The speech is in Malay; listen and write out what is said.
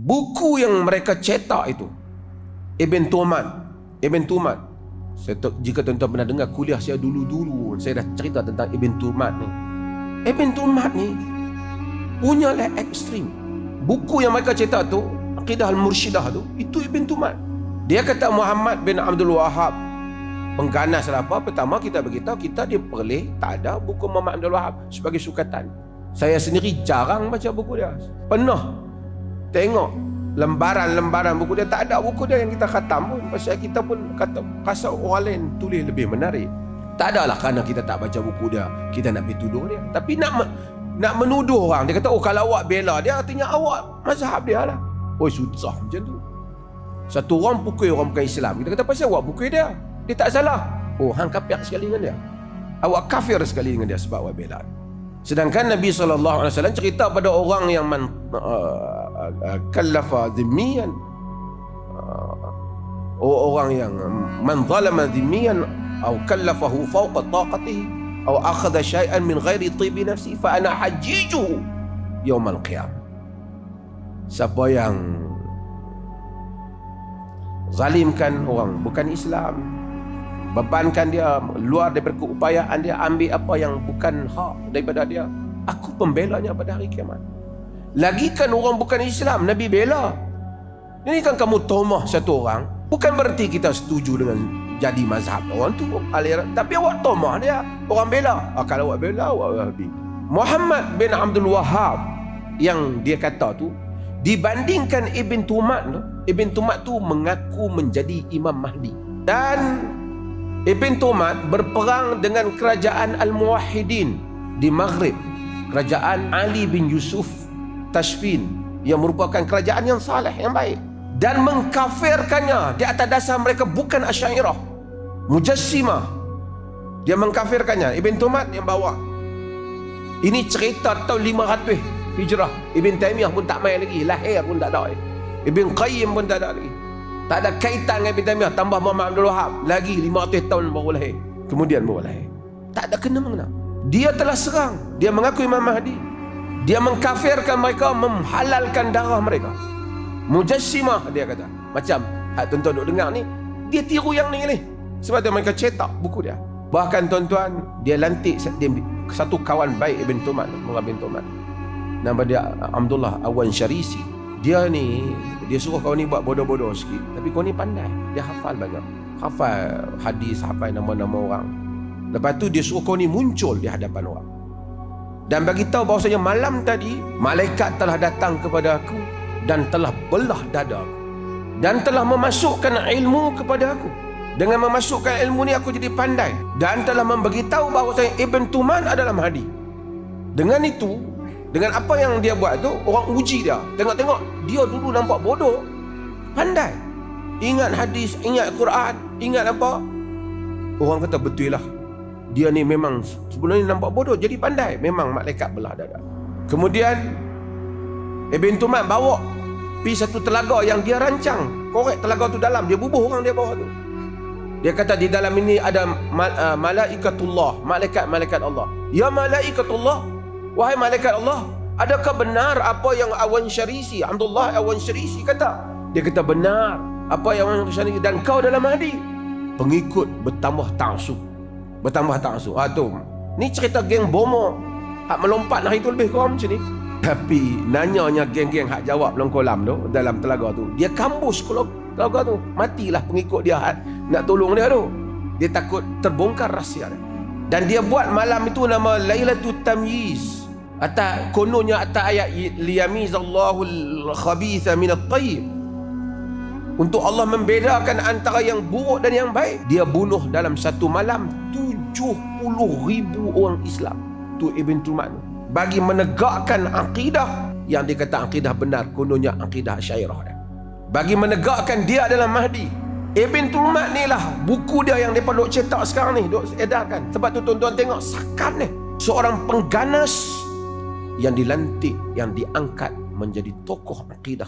Buku yang mereka cetak itu, Ibn Tumat. Jika tuan-tuan pernah dengar kuliah saya dulu-dulu, saya dah cerita tentang Ibn Tumat ni. Ibn Tumat ni punya ekstrim. Buku yang mereka cetak tu, Aqidah Al-Mursyidah tu, itu Ibn Tumat. Dia kata Muhammad bin Abdul Wahab pengganas lah apa. Pertama kita beritahu, kita dia perleh tak ada buku Muhammad Abdul Wahab sebagai sukatan. Saya sendiri jarang baca buku dia. Pernah tengok lembaran-lembaran buku dia, tak ada buku dia yang kita khatam pun. Pasal kita pun kata rasa orang lain tulis lebih menarik. Tak adalah kerana kita tak baca buku dia kita nak pergi tuduh dia. Tapi nak menuduh orang. Dia kata, oh kalau awak bela dia, artinya awak mazhab dia lah. Oh susah macam tu. Satu orang pukul orang bukan Islam, kita kata pasal awak pukul dia, dia tak salah. Oh hang kafir sekali dengan dia, awak kafir sekali dengan dia sebab awak bela. Sedangkan Nabi SAW cerita pada orang yang kallafa dhimmiyan, orang yang man zalama dhimmiyan atau kallafahu fawqa taqatihi atau akhadha syai'an min ghairi tibi nafsi fa ana hajjijuhu yaumal qiyamah. Siapa yang zalimkan orang bukan Islam, bebankan dia luar daripada keupayaan dia, ambil apa yang bukan hak daripada dia, aku pembelanya pada hari kiamat. Lagikan orang bukan Islam Nabi bela. Ini kan kamu tomah satu orang, bukan berarti kita setuju dengan jadi mazhab orang tu aliran, tapi awak tomah dia, orang bela. Kalau awak bela, awak habis. Muhammad bin Abdul Wahab yang dia kata tu, dibandingkan Ibn Tumat tu, Ibn Tumat tu mengaku menjadi Imam Mahdi. Dan Ibn Tumat berperang dengan kerajaan Al-Muwahhidin di Maghrib, kerajaan Ali bin Yusuf Tashfin, yang merupakan kerajaan yang saleh, yang baik, dan mengkafirkannya di atas dasar mereka bukan Asy'ariyah, Mujassimah. Dia mengkafirkannya. Ibn Tumat yang bawa. Ini cerita tahun 500 Hijrah. Ibn Taymiyah pun tak main lagi, lahir pun tak ada. Ibn Qayyim pun tak ada lagi. Tak ada kaitan dengan Ibn Taymiyah. Tambah Muhammad Abdul Wahab lagi 500 tahun baru lahir. Kemudian baru lahir. Tak ada kena-mengena. Dia telah serang. Dia mengaku Imam Mahdi. Dia mengkafirkan mereka, menghalalkan darah mereka. Mujassimah dia kata. Macam tuan-tuan duk dengar ni, dia tiru yang ni. Sebab tu mereka cetak buku dia. Bahkan tuan-tuan, dia lantik satu kawan baik Ibn Tumat, Ibn Tumat. Nama dia Abdullah Awan Syarisi. Dia ni, dia suruh kau ni buat bodoh-bodoh sikit, tapi kau ni pandai. Dia hafal banyak. Hafal hadis, hafal nama-nama orang. Lepas tu dia suruh kau ni muncul di hadapan orang dan bagi tahu bahawasanya malam tadi malaikat telah datang kepada aku dan telah belah dada aku dan telah memasukkan ilmu kepada aku. Dengan memasukkan ilmu ni aku jadi pandai, dan telah memberitahu bahawasanya Ibn Tumat adalah Mahdi. Dengan itu, dengan apa yang dia buat tu, orang uji dia. Tengok-tengok, dia dulu nampak bodoh, pandai, ingat hadis, ingat Quran, ingat apa. Orang kata betul lah, dia ni memang sebelum ni nampak bodoh jadi pandai. Memang malaikat belah dada. Kemudian Ibn Tumat bawa pergi satu telaga yang dia rancang. Korek telaga tu dalam, dia bubuh orang dia bawah tu. Dia kata di dalam ini ada malaikatullah, malaikat-malaikat Allah. Ya malaikatullah, wahai malaikat Allah, adakah benar apa yang Awan Syarisi, Abdullah Awan Syarisi kata? Dia kata benar apa yang Awan Syarisi, dan kau dalam Mahdi. Pengikut bertambah ta'assub. Tu ni cerita geng bomo hak melompat hari tu lebih kurang macam ni. Tapi nanyanya geng-geng hak jawab dalam kolam tu, dalam telaga tu, dia kambus telaga tu, matilah pengikut dia nak tolong dia tu. Dia takut terbongkar rahsia dia. Dan dia buat malam itu nama Lailatul Tamyiz. Kononnya atas ayat liyamizallahu al-khabitha minat tayyib. Untuk Allah membedakan antara yang buruk dan yang baik. Dia bunuh dalam satu malam 70,000 orang Islam. Tu Ibn Tumat bagi menegakkan akidah yang dikata akidah benar, kononnya akidah Asy'ariyah. Bagi menegakkan dia adalah Mahdi. Ibn Tumat ni lah buku dia yang mereka duk cetak sekarang ni, duk edarkan. Sebab tu tuan-tuan tengok sakan ni, seorang pengganas yang dilantik, yang diangkat menjadi tokoh akidah